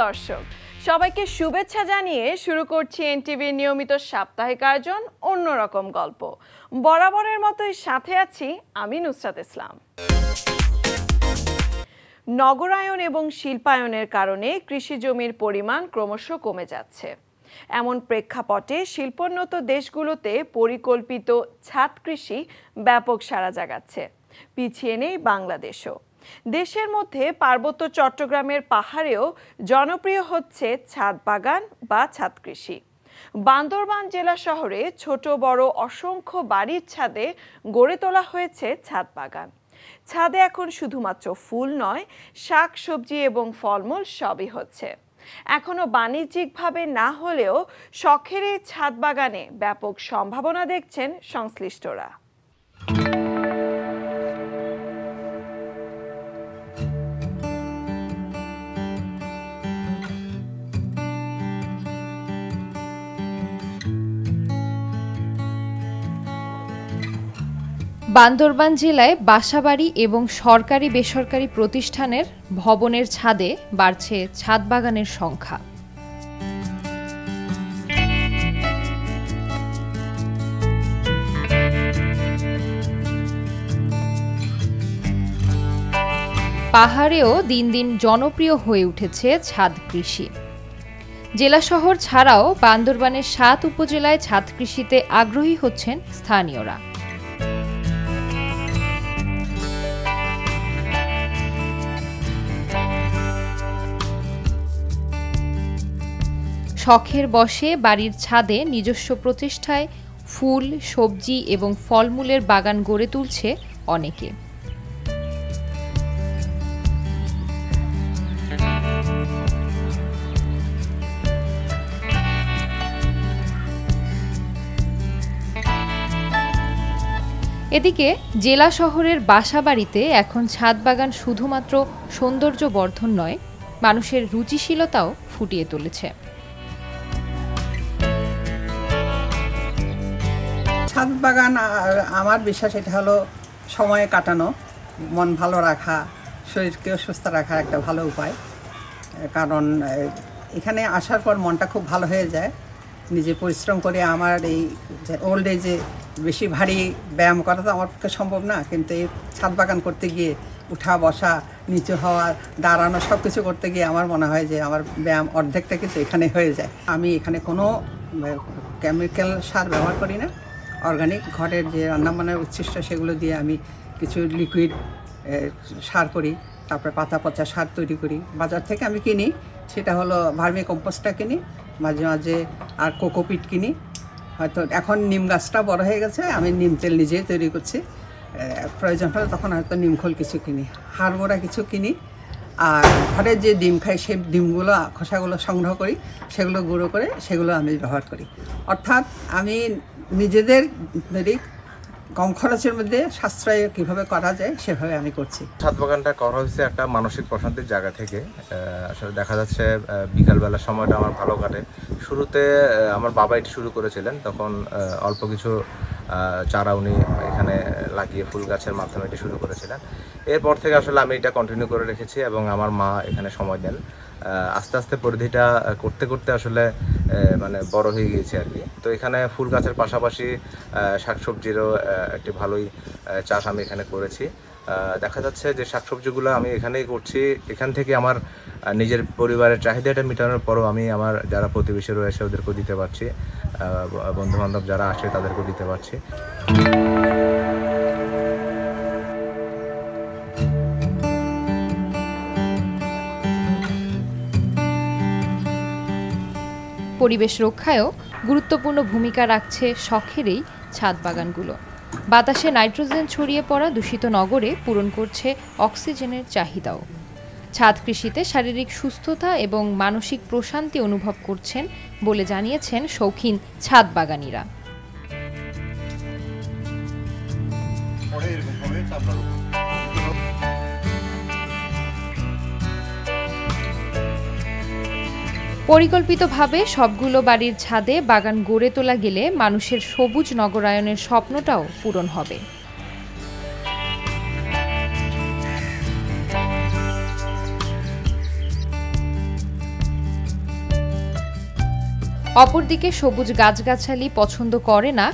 দর্শক, সবাইকে শুভেচ্ছা জানিয়ে শুরু করছি এনটিভির নিয়মিত সাপ্তাহিক আয়োজন অন্যরকম গল্প। বরাবরের মতোই সাথে আছি আমি নুসরাত ইসলাম। নগরায়ন এবং শিল্পায়নের কারণে কৃষি জমির পরিমাণ ক্রমশ কমে যাচ্ছে। এমন প্রেক্ষাপটে শিল্পোন্নত দেশগুলোতে পরিকল্পিত ছাদ কৃষি ব্যাপক সাড়া জাগাচ্ছে। পিছিয়ে নেই বাংলাদেশও। দেশের মধ্যে পার্বত্য চট্টগ্রামের পাহাড়েও জনপ্রিয় হচ্ছে ছাদ বাগান বা ছাদ কৃষি। বান্দরবান জেলা শহরে ছোট বড় অসংখ্য বাড়ির ছাদে গড়ে তোলা হয়েছে ছাদ বাগান। ছাদে এখন শুধুমাত্র ফুল নয়, শাক সবজি এবং ফলমূল সবই হচ্ছে। এখনো বাণিজ্যিকভাবে না হলেও শখের এই ছাদ বাগানে ব্যাপক সম্ভাবনা দেখছেন সংশ্লিষ্টরা। বান্দরবান জেলায় বাসাবাড়ি এবং সরকারি বেসরকারি প্রতিষ্ঠানের ভবনের ছাদে বাড়ছে ছাদ বাগানের সংখ্যা। পাহাড়েও দিন দিন জনপ্রিয় হয়ে উঠেছে ছাদ কৃষি। জেলা শহর ছাড়াও বান্দরবানের ৭ উপজেলায় ছাদ কৃষিতে আগ্রহী হচ্ছেন স্থানীয়রা। শখের বশে বাড়ির ছাদে নিজস্ব প্রচেষ্টায় ফুল, সবজি এবং ফলমূলের বাগান গড়ে তুলছে অনেকে। এদিকে জেলা শহরের বাসাবাড়িতে এখন ছাদ বাগান শুধুমাত্র সৌন্দর্য বর্ধন নয়, মানুষের রুচিশীলতাও ফুটিয়ে তুলেছে। ছাদ বাগান আমার বিশ্বাস এটা হলো সময় কাটানো, মন ভালো রাখা, শরীরকেও সুস্থ রাখার একটা ভালো উপায়। কারণ এখানে আসার পর মনটা খুব ভালো হয়ে যায়। নিজে পরিশ্রম করে আমার এই ওল্ড এজে বেশি ভারী ব্যায়াম করা তো আমার পক্ষে সম্ভব না, কিন্তু এই ছাদ বাগান করতে গিয়ে উঠা বসা, নিচু হওয়া, দাঁড়ানো সব কিছু করতে গিয়ে আমার মনে হয় যে আমার ব্যায়াম অর্ধেকটা কিন্তু এখানে হয়ে যায়। আমি এখানে কোনো কেমিক্যাল সার ব্যবহার করি না। অর্গানিক ঘরের যে রান্নাবান্নার উচ্ছিষ্ট সেগুলো দিয়ে আমি কিছু লিকুইড সার করি, তারপরে পাতা পচা সার তৈরি করি। বাজার থেকে আমি কিনি, সেটা হলো ভার্মি কম্পোস্টটা কিনি, মাঝে মাঝে আর কোকোপিট কিনি। হয়তো এখন নিম গাছটা বড় হয়ে গেছে, আমি নিম তেল নিজেই তৈরি করছি। প্রয়োজন হলে তখন হয়তো নিমখোল কিছু কিনি, হাড় গোড়া কিছু কিনি। আর ঘরে যে ডিম খাই সেই ডিমগুলো, খোসাগুলো সংগ্রহ করি, সেগুলো গুঁড়ো করে সেগুলো আমি ব্যবহার করি। অর্থাৎ আমি নিজেদের কম খরচের মধ্যে সাশ্রয় কীভাবে করা যায় সেভাবে আমি করছি। ছাদ বাগানটা করা হয়েছে একটা মানসিক প্রশান্তির জায়গা থেকে। আসলে দেখা যাচ্ছে বিকালবেলার সময়টা আমার ভালো কাটে। শুরুতে আমার বাবা এটি শুরু করেছিলেন, তখন অল্প কিছু চারা উনি এখানে লাগিয়ে ফুল গাছের মাধ্যমে এটি শুরু করেছিলেন। এরপর থেকে আসলে আমি এটা কন্টিনিউ করে রেখেছি এবং আমার মা এখানে সময় দেন। আস্তে আস্তে পরিধিটা করতে করতে আসলে মানে বড় হয়ে গিয়েছে আর কি। তো এখানে ফুল গাছের পাশাপাশি শাকসবজিরও একটি ভালোই চাষ আমি এখানে করেছি। দেখা যাচ্ছে যে শাকসবজিগুলো আমি এখানেই করছি, এখান থেকে আমার নিজের পরিবারের চাহিদাটা মেটানোর পরও আমি আমার যারা প্রতিবেশী রয়েছে ওদেরকেও দিতে পারছি, বন্ধুবান্ধব যারা আসে তাদেরকেও দিতে পারছি। পরিবেশ রক্ষায়ও গুরুত্বপূর্ণ ভূমিকা রাখছে শখের এই ছাদ বাগানগুলো। বাতাসে নাইট্রোজেন ছড়িয়ে পড়া দূষিত নগরে পূরণ করছে অক্সিজেনের চাহিদাও। ছাদ কৃষিতে শারীরিক সুস্থতা এবং মানসিক প্রশান্তি অনুভব করছেন বলে জানিয়েছেন শৌখিন ছাদ বাগানিরা। পরিকল্পিতভাবে সবগুলো বাড়ির ছাদে বাগান গড়ে তোলা গেলে মানুষের সবুজ নগরায়নের স্বপ্নটাও পূরণ হবে। অপরদিকে সবুজ গাছগাছালি পছন্দ করে না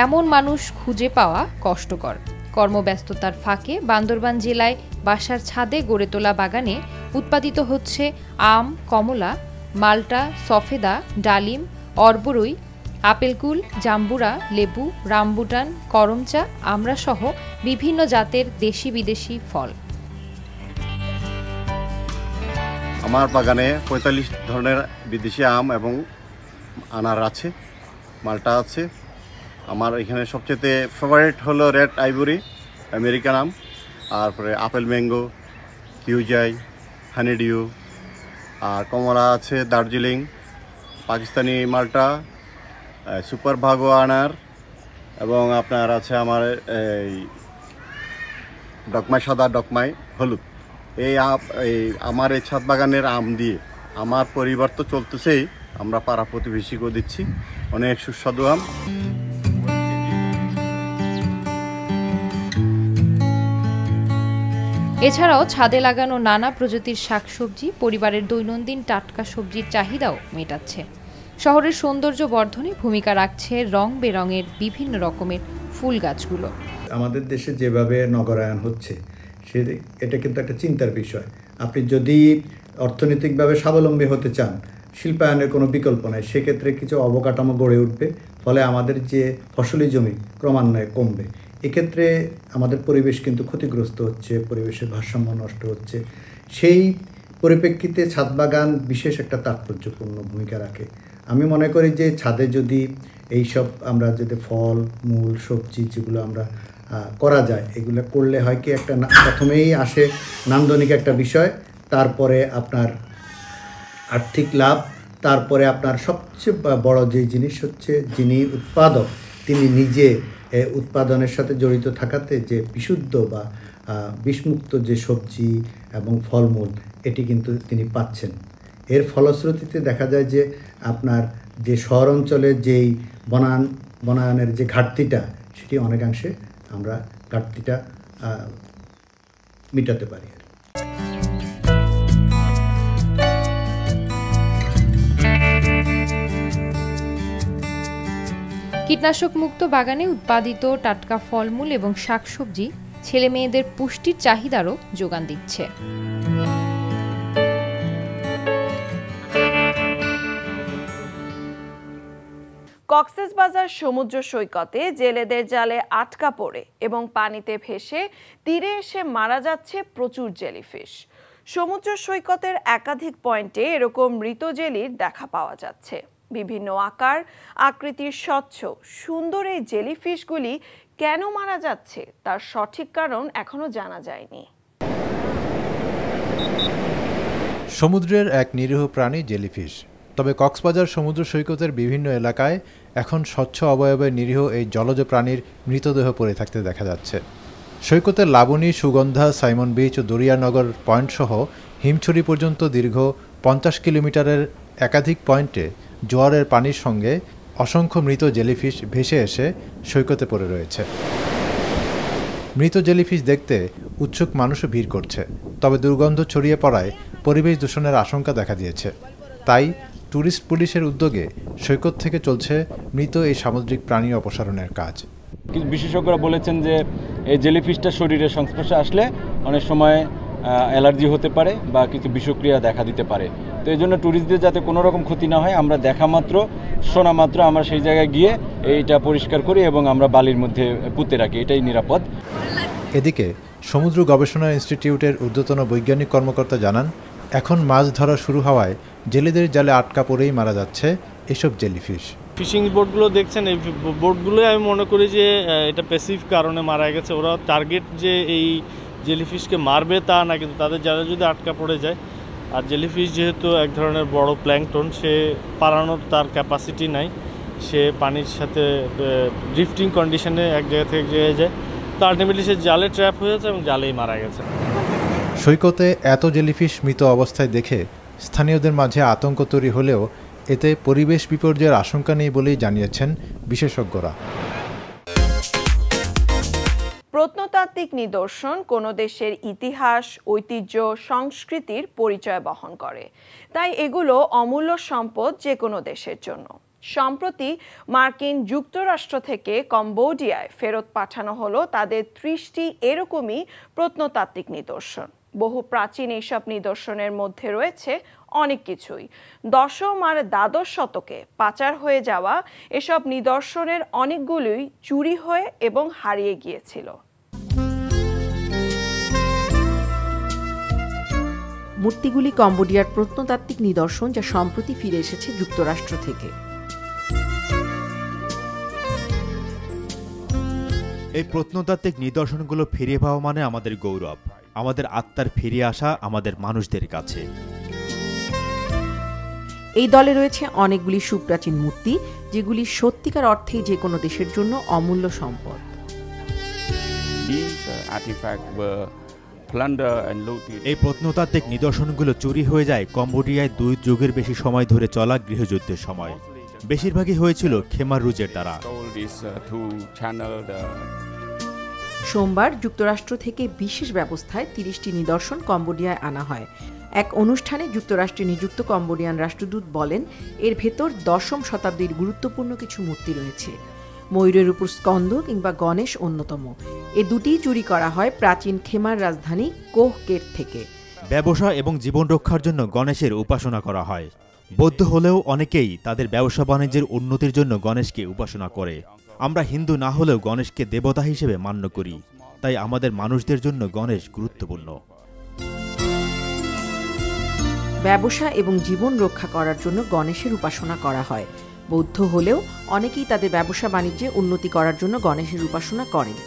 এমন মানুষ খুঁজে পাওয়া কষ্টকর। কর্মব্যস্ততার ফাঁকে বান্দরবান জেলায় বাসার ছাদে গড়ে তোলা বাগানে উৎপাদিত হচ্ছে আম, কমলা, মাল্টা, সফেদা, ডালিম, অর্বরই, আপেলকুল, জাম্বুরা, লেবু, রামবুটান, করমচা, আমড়া সহ বিভিন্ন জাতের দেশি বিদেশি ফল। আমার বাগানে ৪৫ ধরনের বিদেশি আম এবং আনার আছে, মাল্টা আছে। আমার এখানে সবচেয়ে ফেভারিট হলো রেড আইভরি, আমেরিকান আম, তারপরে আপেল ম্যাঙ্গো, কিউজাই, হানিডিউ, আর কমলা আছে, দার্জিলিং, পাকিস্তানি মাল্টা, সুপার ভাগো আনার, এবং আপনার আছে আমার এই ডকমাই সাদা, ডকমাই হলুদ। এই আমার এই ছাদ বাগানের আম দিয়ে আমার পরিবার তো চলতেছেই, আমরা পাড়া প্রতিবেশীকেও দিচ্ছি, অনেক সুস্বাদু আম। এছাড়াও ছাদে লাগানো নানা প্রজাতির শাকসবজি পরিবারের দৈনন্দিন টাটকা সবজির চাহিদাও মেটাচ্ছে। শহরের সৌন্দর্য বর্ধনে ভূমিকা রাখছে রং বেরঙের বিভিন্ন রকমের ফুল গাছগুলো। আমাদের দেশে যেভাবে নগরায়ন হচ্ছে এটা কিন্তু একটা চিন্তার বিষয়। আপনি যদি অর্থনৈতিকভাবে স্বাবলম্বী হতে চান, শিল্পায়নের কোনো বিকল্প নাই, সেক্ষেত্রে কিছু অবকাঠামো গড়ে উঠবে, ফলে আমাদের যে ফসলি জমি ক্রমান্বয়ে কমবে। এক্ষেত্রে আমাদের পরিবেশ কিন্তু ক্ষতিগ্রস্ত হচ্ছে, পরিবেশের ভারসাম্য নষ্ট হচ্ছে। সেই পরিপ্রেক্ষিতে ছাদ বাগান বিশেষ একটা তাৎপর্যপূর্ণ ভূমিকা রাখে। আমি মনে করি যে ছাদে যদি এইসব আমরা যদি ফল মূল সবজি যেগুলো আমরা করা যায়, এগুলো করলে হয় কি একটা প্রথমেই আসে নান্দনিক একটা বিষয়, তারপরে আপনার আর্থিক লাভ, তারপরে আপনার সবচেয়ে বড় যে জিনিস হচ্ছে যিনি উৎপাদক তিনি নিজে উৎপাদনের সাথে জড়িত থাকাতে যে বিশুদ্ধ বা বিষমুক্ত যে সবজি এবং ফলমূল এটি কিন্তু তিনি পাচ্ছেন। এর ফলশ্রুতিতে দেখা যায় যে আপনার যে শহর অঞ্চলের যেই বনায়নের যে ঘাটতিটা, সেটি অনেকাংশে আমরা ঘাটতিটা মেটাতে পারি। কীটনাশক মুক্ত বাগানে উৎপাদিত টাটকা ফলমূল এবং শাকসবজি ছেলে মেয়েদের পুষ্টির চাহিদারও যোগান দিচ্ছে। কক্সবাজার সমুদ্র সৈকতে জেলেদের জালে আটকা পড়ে এবং পানিতে ভেসে তীরে এসে মারা যাচ্ছে প্রচুর জেলিফিশ। সমুদ্র সৈকতের একাধিক পয়েন্টে এরকম মৃত জেলির দেখা পাওয়া যাচ্ছে। বিভিন্ন আকার আকৃতির স্বচ্ছ সুন্দর এই জেলিফিশগুলি কেন মারা যাচ্ছে তার সঠিক কারণ এখনো জানা যায়নি। সমুদ্রের এক নিরীহ প্রাণী জেলিফিশ। তবে কক্সবাজার সমুদ্র সৈকতের বিভিন্ন এলাকায় এখন স্বচ্ছ অবয়বের নিরীহ এই জলজ প্রাণীর মৃতদেহ পড়ে থাকতে দেখা যাচ্ছে। সৈকতের লাবণী, সুগন্ধা, সাইমন বিচ ও দরিয়ানগর পয়েন্ট সহ হিমছড়ি পর্যন্ত দীর্ঘ 50 কিলোমিটারের একাধিক পয়েন্টে জোয়ারের পানির সঙ্গে অসংখ্য মৃত জেলিফিশ ভেসে এসে সৈকতে পড়ে রয়েছে। মৃত জেলিফিশ দেখতে উৎসুক মানুষও ভিড় করছে। তবে দুর্গন্ধ ছড়িয়ে পড়ায় পরিবেশ দূষণের আশঙ্কা দেখা দিয়েছে। তাই ট্যুরিস্ট পুলিশের উদ্যোগে সৈকত থেকে চলছে মৃত এই সামুদ্রিক প্রাণী অপসারণের কাজ। বিশেষজ্ঞরা বলেছেন যে এই জেলিফিশটা শরীরের সংস্পর্শে আসলে অনেক সময় অ্যালার্জি হতে পারে বা কিছু বিষক্রিয়া দেখা দিতে পারে। তো এই জন্য ট্যুরিস্টদের যাতে কোনো রকম ক্ষতি না হয়, আমরা দেখা মাত্র শোনা মাত্র আমরা সেই জায়গায় গিয়ে এইটা পরিষ্কার করি এবং আমরা বালির মধ্যে পুঁতে রাখি, এটাই নিরাপদ। এদিকে সমুদ্র গবেষণা ইনস্টিটিউটের ঊর্ধ্বতন বৈজ্ঞানিক কর্মকর্তা জানান, এখন মাছ ধরা শুরু হওয়ায় জেলেদের জালে আটকা পড়েই মারা যাচ্ছে এসব জেলিফিশ। ফিশিং বোটগুলো দেখছেন, এই বোটগুলোই আমি মনে করি যে এটা প্যাসিভ কারণে মারা গেছে। ওরা টার্গেট যে এই জেলিফিশকে মারবে তা না, কিন্তু তাদের জালে যদি আটকা পড়ে যায়, আর জেলিফিশ যেহেতু এক ধরনের বড় প্ল্যাঙ্কটন, সে পালানোর তার ক্যাপাসিটি নাই, সে পানির সাথে ড্রিফটিং কন্ডিশনে এক জায়গা থেকে এক জায়গায় যায়, তো আলটিমেটলি সে জালে ট্র্যাপ হয়েছে এবং জালেই মারা গেছে। সৈকতে এত জেলিফিশ মৃত অবস্থায় দেখে স্থানীয়দের মাঝে আতঙ্ক তৈরি হলেও এতে পরিবেশ বিপর্যয়ের আশঙ্কা নেই বলেই জানিয়েছেন বিশেষজ্ঞরা। প্রত্নতাত্ত্বিক নিদর্শন কোনো দেশের ইতিহাস, ঐতিহ্য, সংস্কৃতির পরিচয় বহন করে। তাই এগুলো অমূল্য সম্পদ যে কোনো দেশের জন্য। সম্প্রতি মার্কিন যুক্তরাষ্ট্র থেকে কম্বোডিয়ায় ফেরত পাঠানো হলো তাদের 30টি এরকমই প্রত্নতাত্ত্বিক নিদর্শন। বহু প্রাচীন এইসব নিদর্শনের মধ্যে রয়েছে অনেক কিছুই। দশম আর দ্বাদশ শতকে পাচার হয়ে যাওয়া এসব নিদর্শনের অনেকগুলোই চুরি হয়ে এবং হারিয়ে গিয়েছিল। মূর্তিগুলি কম্বোডিয়ার প্রত্নতাত্ত্বিক নিদর্শন, যা সম্প্রতি ফিরে এসেছে যুক্তরাষ্ট্র থেকে। এই প্রত্নতাত্ত্বিক নিদর্শনগুলো ফিরে পাওয়া মানে আমাদের গৌরব, আমাদের আত্মার ফিরে আসা আমাদের মানুষদের কাছে। এই দলে রয়েছে অনেকগুলি সুপ্রাচীন মূর্তি, যেগুলি সত্যিকার অর্থেই যে কোনো দেশের জন্য অমূল্য সম্পদ। এই প্রত্নতাত্ত্বিক নিদর্শনগুলো চুরি হয়ে যায় কম্বোডিয়ায় 2 যুগের বেশি সময় ধরে চলা গৃহযুদ্ধের সময়। বেশিরভাগই হয়েছিল খেমার রুজের দ্বারা। সোমবার যুক্তরাষ্ট্র থেকে বিশেষ ব্যবস্থায় 30টি নিদর্শন কম্বোডিয়ায় আনা হয়। এক অনুষ্ঠানে যুক্তরাষ্ট্রে নিযুক্ত কম্বোডিয়ান রাষ্ট্রদূত বলেন, এর ভেতর 10ম শতাব্দীর গুরুত্বপূর্ণ কিছু মূর্তি রয়েছে। ময়ূরের উপর স্কন্দ কিংবা গণেশ অন্যতম। এ দুটিই চুরি করা হয় প্রাচীন খেমার রাজধানী কোহকেট থেকে। ব্যবসা এবং জীবন রক্ষার জন্য গণেশের উপাসনা করা হয়। বৌদ্ধ হলেও অনেকেই তাদের ব্যবসা বাণিজ্যের উন্নতির জন্য গণেশকে উপাসনা করে। আমরা হিন্দু না হলেও গণেশকে দেবতা হিসেবে মান্য করি, তাই আমাদের মানুষদের জন্য গণেশ গুরুত্বপূর্ণ। ব্যবসা এবং জীবন রক্ষা করার জন্য গণেশের উপাসনা করা হয়। বৌদ্ধ হলেও অনেকেই তাদের ব্যবসা বাণিজ্যে উন্নতি করার জন্য গণেশের উপাসনা করেন।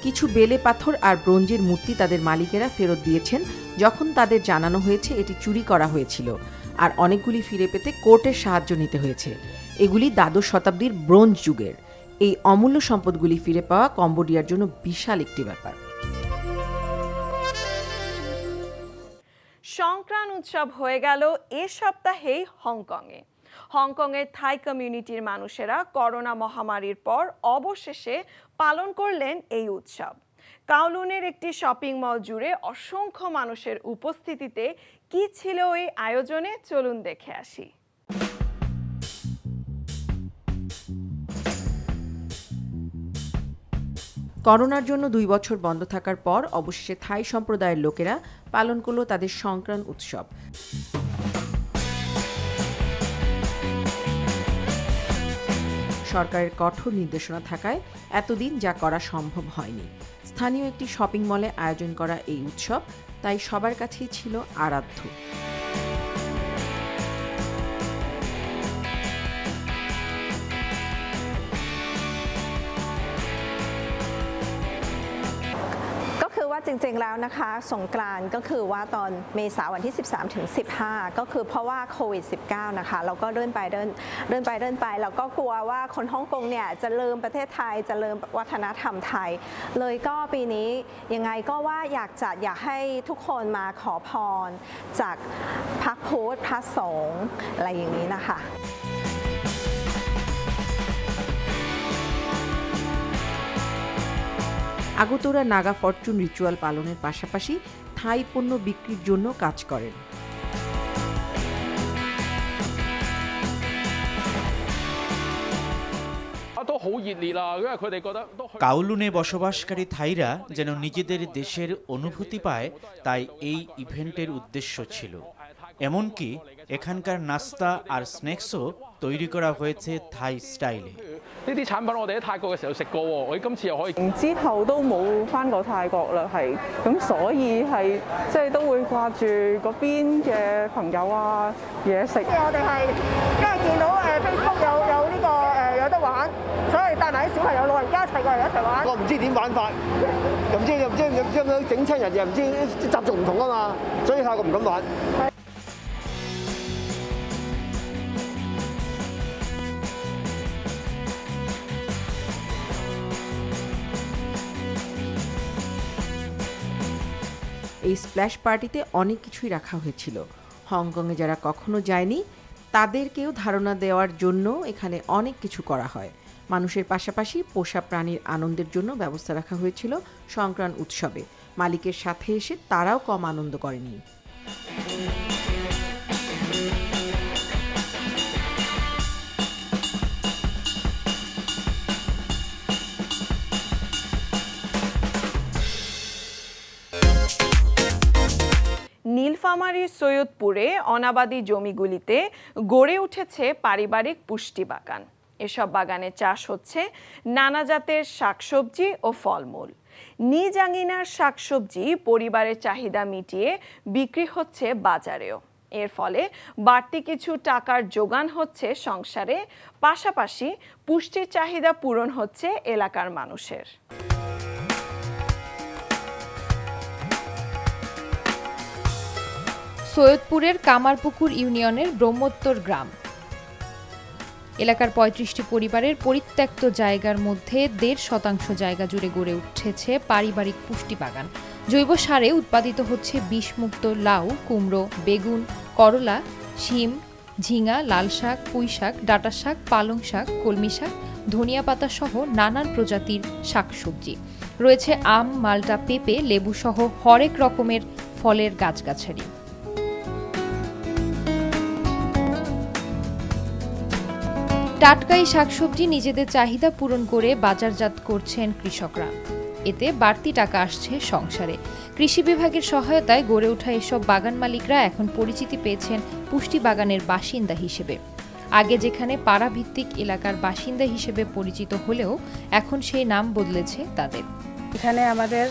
কিছু বেলে পাথর আর ব্রোঞ্জের মূর্তি তাদের মালিকেরা ফেরত দিয়েছেন যখন তাদের জানানো হয়েছে এটি চুরি করা হয়েছিল, আর অনেকগুলি ফিরে পেতে কোর্টের সাহায্য নিতে হয়েছে। এগুলি দ্বাদশ শতাব্দীর ব্রোঞ্জ যুগের। এই অমূল্য সম্পদগুলি ফিরে পাওয়া কম্বোডিয়ার জন্য বিশাল একটি ব্যাপার। সংক্রান উৎসব হয়ে গেল এ সপ্তাহেই হংকংয়ে। হংকংয়ের থাই কমিউনিটির মানুষেরা করোনা মহামারীর পর অবশেষে পালন করলেন এই উৎসব। কাওলুনের একটি শপিং মল জুড়ে অসংখ্য মানুষের উপস্থিতিতে কি ছিল এই আয়োজনে, চলুন দেখে আসি। করোনার জন্য 2 বছর বন্ধ থাকার পর অবশেষে থাই সম্প্রদায়ের লোকেরা পালন করল তাদের সংক্রান উৎসব। সরকারের কঠোর নির্দেশনা থাকায় এতদিন যা করা সম্ভব হয়নি। স্থানীয় একটি শপিং মলে আয়োজন করা এই উৎসব তাই সবার কাছেই ছিল আরাধ্য।จริงๆแล้วนะคะสงกรานต์ก็คือว่าตอนเมษายนวันที่13 ถึง 15ก็คือเพราะว่าโควิด 19นะคะเราก็เลื่อนไปเราก็กลัวว่าคนฮ่องกงเนี่ยจะลืมประเทศไทยจะลืมวัฒนธรรมไทยเลยก็ปีนี้ยังไงก็ว่าอยากให้ทุกคนมาขอพรจากพระพุทธพระสงฆ์อะไรอย่างนี้นะคะ আগতরা নাগা ফরচুন রিচুয়াল পালনের পাশাপাশি থাই পণ্য বিক্রির জন্য কাজ করেন। কাওলুনে বসবাসকারী থাইরা যেন নিজেদের দেশের অনুভূতি পায়, তাই এই ইভেন্টের উদ্দেশ্য ছিল। এমনকি এখানকার নাস্তা আর স্ন্যাক্সও তৈরি করা হয়েছে থাই স্টাইলে।之後都冇返過泰國啦，係咁，所以係即係都會掛住嗰邊嘅朋友啊嘢食。我哋係因為見到Facebook 有呢個有得玩，所以帶埋啲小朋友、老人家一齊過嚟一齊玩。我唔知點玩法，又唔知整親人，又唔知習俗唔同啊嘛，所以泰國唔敢玩。এই স্প্ল্যাশ পার্টিতে অনেক কিছুই রাখা হয়েছিল। হংকংয়ে যারা কখনো যায়নি তাদেরকেও ধারণা দেওয়ার জন্য এখানে অনেক কিছু করা হয়। মানুষের পাশাপাশি পোষা প্রাণীর আনন্দের জন্য ব্যবস্থা রাখা হয়েছিল সংক্রান উৎসবে। মালিকের সাথে এসে তারাও কম আনন্দ করেনি। নীলফামারীর সৈয়দপুরে অনাবাদি জমিগুলিতে গড়ে উঠেছে পারিবারিক পুষ্টি বাগান। এসব বাগানে চাষ হচ্ছে নানা জাতের শাকসবজি ও ফলমূল। নিজ আঙিনার শাকসবজি পরিবারের চাহিদা মিটিয়ে বিক্রি হচ্ছে বাজারেও। এর ফলে বাড়তি কিছু টাকার যোগান হচ্ছে সংসারে, পাশাপাশি পুষ্টির চাহিদা পূরণ হচ্ছে এলাকার মানুষের। সৈয়দপুরের কামারপুকুর ইউনিয়নের ব্রহ্মোত্তর গ্রাম এলাকার ৩৫টি পরিবারের পরিত্যক্ত জায়গার মধ্যে ১.৫% জায়গা জুড়ে গড়ে উঠেছে পারিবারিক পুষ্টি বাগান। জৈব সারে উৎপাদিত হচ্ছে বিষমুক্ত লাউ, কুমড়ো, বেগুন, করলা, শিম, ঝিঙা, লাল শাক, পুঁই শাক, ডাঁটা শাক, পালং শাক, কলমি শাক, ধনিয়া পাতা সহ নানান প্রজাতির শাকসবজি। রয়েছে আম, মালটা, পেঁপে, লেবু সহ হরেক রকমের ফলের গাছগাছালি। টাটকা এই শাকসবজি নিজেদের চাহিদা পূরণ করে বাজারজাত করছেন কৃষকরা। এতে বাড়তি টাকা আসছে সংসারে। কৃষি বিভাগের সহায়তায় গড়ে ওঠা এসব বাগান মালিকরা এখন পরিচিতি পেয়েছেন পুষ্টি বাগানের বাসিন্দা হিসেবে। আগে যেখানে পাড়াভিত্তিক এলাকার বাসিন্দা হিসেবে পরিচিত হলেও এখন সেই নাম বদলেছে তাদের। এখানে আমাদের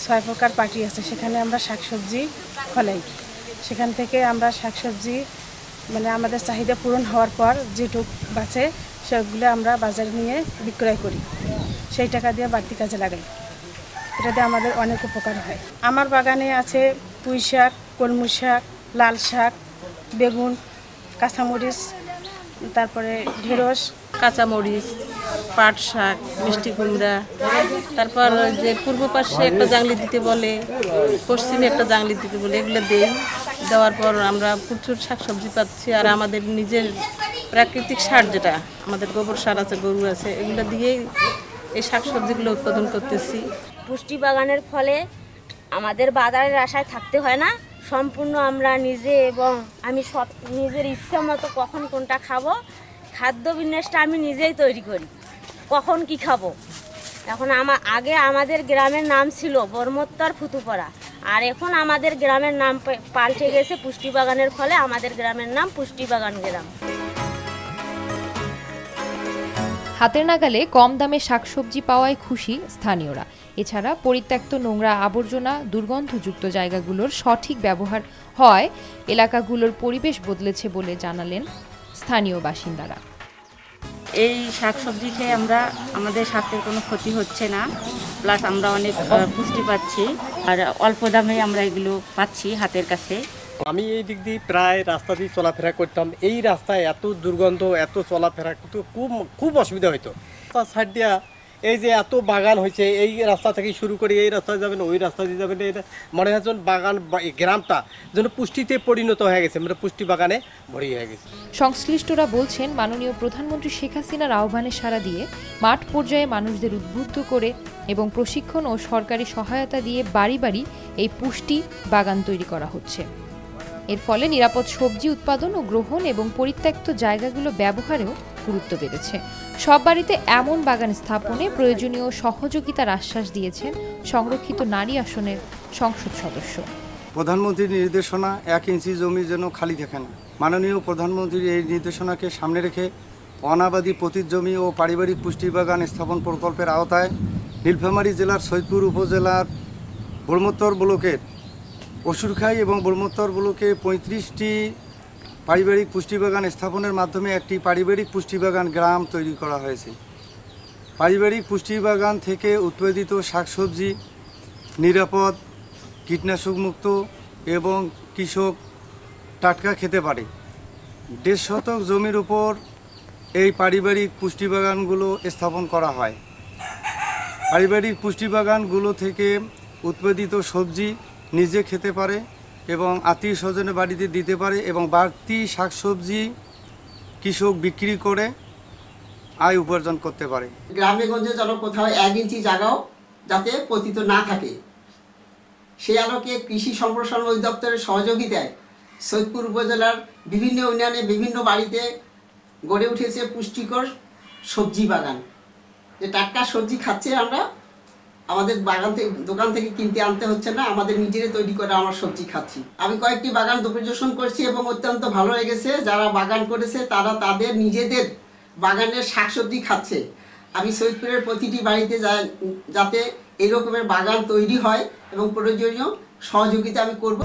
৬ প্রকার পার্টি আছে, সেখানে আমরা শাকসবজি ফলাই। সেখান থেকে আমরা শাকসবজি মানে আমাদের চাহিদা পূরণ হওয়ার পর যেটুক বাঁচে সেগুলো আমরা বাজারে নিয়ে বিক্রয় করি, সেই টাকা দিয়ে বাড়তি কাজে লাগাই। এটাতে আমাদের অনেক উপকার হয়। আমার বাগানে আছে পুঁই শাক, কলমি শাক, লাল শাক, বেগুন, কাঁচামরিচ, তারপরে ঢেঁড়স, কাঁচামরিচ, পাট শাক, মিষ্টি কুমড়া, তারপর যে পূর্ব পাশে একটা জাংলি দিতে বলে, পশ্চিমে একটা জাংলি দিতে বলে, এগুলো দেই। দেওয়ার পর আমরা প্রচুর শাকসবজি পাচ্ছি। আর আমাদের নিজের প্রাকৃতিক সার, যেটা আমাদের গোবর সার আছে, গরু আছে, এগুলো দিয়েই এই শাকসবজিগুলো উৎপাদন করতেছি। পুষ্টি বাগানের ফলে আমাদের বাজারের আশায় থাকতে হয় না, সম্পূর্ণ আমরা নিজে এবং আমি সব নিজের ইচ্ছা মতো কখন কোনটা খাবো, খাদ্য বিন্যাসটা আমি নিজেই তৈরি করি, কখন কি খাবো। এখন আগে আমাদের গ্রামের নাম ছিল ব্রহ্মোত্তর ফুতুপাড়া, আর এখন আমাদের গ্রামের নাম পাল্টে গেছে পুষ্টি বাগানের ফলে আমাদের গ্রামের নাম পুষ্টি বাগান গ্রাম। হাতের নাগালে কম দামে শাকসবজি পাওয়ায় খুশি স্থানীয়রা। এছাড়া পরিত্যক্ত নোংরা আবর্জনা, দুর্গন্ধযুক্ত জায়গাগুলোর সঠিক ব্যবহার হয় এলাকাগুলোর পরিবেশ বদলেছে বলে জানালেন স্থানীয় বাসিন্দারা। এই শাকসবজি খেয়ে আমাদের স্বাস্থ্যের কোনো ক্ষতি হচ্ছে না, প্লাস আমরা অনেক পুষ্টি পাচ্ছি, আর অল্প দামে আমরা এগুলো পাচ্ছি হাতের কাছে। আমি এই দিক দিয়ে প্রায় রাস্তা দিয়ে চলাফেরা করতাম। এই রাস্তায় এত দুর্গন্ধ, এত চলাফেরা করতে খুব অসুবিধা হইতো। তার সাইড দিয়া এই যে এত বাগান হয়েছে, এই রাস্তা থেকে শুরু করে এই রাস্তায় যাবেন, ওই রাস্তা দিয়ে যাবেন, এটা মনে হয় যেন বাগান গ্রামটা যেন পুষ্টিতে পরিণত হয়ে গেছে, মানে পুষ্টি বাগানে ভরি হয়ে গেছে। সংশ্লিষ্টরা বলছেন, মাননীয় প্রধানমন্ত্রী শেখ হাসিনার আহ্বানে সাড়া দিয়ে মাঠ পর্যায়ে মানুষদের উদ্বুদ্ধ করে এবং প্রশিক্ষণ ও সরকারি সহায়তা দিয়ে বাড়ি বাড়ি এই পুষ্টি বাগান তৈরি করা হচ্ছে। এর ফলে নিরাপদ সবজি উৎপাদন ও গ্রহণ এবং পরিত্যক্ত জায়গাগুলো ব্যবহারেও গুরুত্ব বেড়েছে। সব বাড়িতে এমন বাগান স্থাপনে প্রয়োজনীয় সহযোগিতার আশ্বাস দিয়েছেন সংরক্ষিত নারী আসনের সংসদ সদস্য। প্রধানমন্ত্রীর নির্দেশনা 1 ইঞ্চি জমি যেন খালি থাকে না। মাননীয় প্রধানমন্ত্রীর এই নির্দেশনাকে সামনে রেখে অনাবাদি পতিত জমি ও পারিবারিক পুষ্টি বাগান স্থাপন প্রকল্পের আওতায় নীলফামারী জেলার সৈয়দপুর উপজেলার ব্রহ্মোত্তর ব্লকের অসুরখাই এবং ব্রহ্মোত্তর ব্লকে 35টি পারিবারিক পুষ্টি বাগান স্থাপনের মাধ্যমে একটি পারিবারিক পুষ্টি বাগান গ্রাম তৈরি করা হয়েছে। পারিবারিক পুষ্টি বাগান থেকে উৎপাদিত শাকসবজি নিরাপদ, কীটনাশক মুক্ত এবং কৃষক টাটকা খেতে পারে। 1.5 শতক জমির উপর এই পারিবারিক পুষ্টি বাগানগুলো স্থাপন করা হয়। পারিবারিক পুষ্টি বাগানগুলো থেকে উৎপাদিত সবজি নিজে খেতে পারে এবং আত্মীয় স্বজনের বাড়িতে দিতে পারে এবং বাড়তি শাকসবজি কৃষক বিক্রি করে আয় উপার্জন করতে পারে। গ্রামে গঞ্জে যেন কোথাও 1 ইঞ্চি জায়গাও যাতে পতিত না থাকে, সেই আলোকে কৃষি সম্প্রসারণ অধিদপ্তরের সহযোগিতায় সৈয়দপুর উপজেলার বিভিন্ন ইউনিয়নে বিভিন্ন বাড়িতে গড়ে উঠেছে পুষ্টিকর সবজি বাগান। যে টাটকা সবজি খাচ্ছি আমরা আমাদের বাগান থেকে দোকান থেকে কিনতে আনতে হচ্ছে না, আমাদের নিজেরাই তৈরি করে আমরা সবজি খাচ্ছি। আমি কয়েকটি বাগান পরিদর্শন করছি এবং অত্যন্ত ভালো লেগেছে। যারা বাগান করেছে তারা তাদের নিজেদের বাগানের শাকসবজি খাচ্ছে। আমি সৈয়দপুরের প্রতিটি বাড়িতে যাতে এই রকমের বাগান তৈরি হয় এবং প্রয়োজনীয় সহযোগিতা আমি করব।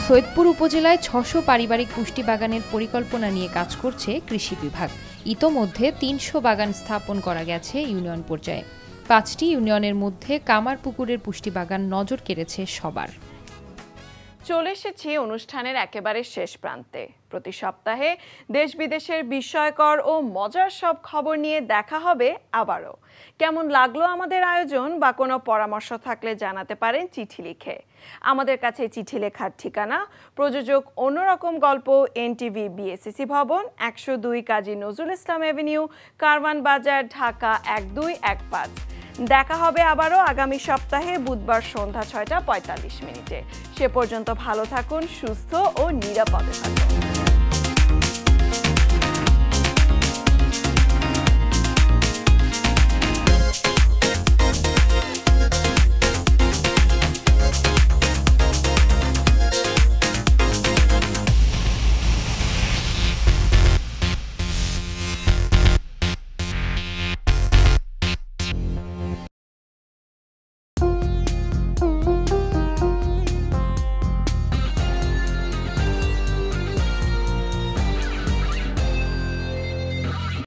সৈয়দপুর উপজেলায় ৬০০ পারিবারিক পুষ্টি বাগানের পরিকল্পনা নিয়ে কাজ করছে কৃষি বিভাগ। ইতোমধ্যে ৩০০ বাগান স্থাপন করা গেছে ইউনিয়ন পর্যায়ে। ৫টি ইউনিয়নের মধ্যে কামারপুকুরের পুষ্টি বাগান নজর কেড়েছে সবার। চলে এসেছি অনুষ্ঠানের একেবারে শেষ প্রান্তে। প্রতি সপ্তাহে দেশ বিদেশের বিস্ময়কর ও মজার সব খবর নিয়ে দেখা হবে আবারও। কেমন লাগলো আমাদের আয়োজন বা কোনো পরামর্শ থাকলে জানাতে পারেন চিঠি লিখে। আমাদের কাছে চিঠি লেখার ঠিকানা প্রযোজক অন্যরকম গল্প, এনটিভি, বিএসসিসি ভবন, ১০২ কাজী নজরুল ইসলাম এভিনিউ, কারওয়ান বাজার, ঢাকা ১২১৫। দেখা হবে আবারও আগামী সপ্তাহে বুধবার সন্ধ্যা ৬টা ৪৫ মিনিটে। সে পর্যন্ত ভালো থাকুন, সুস্থ ও নিরাপদে থাকুন।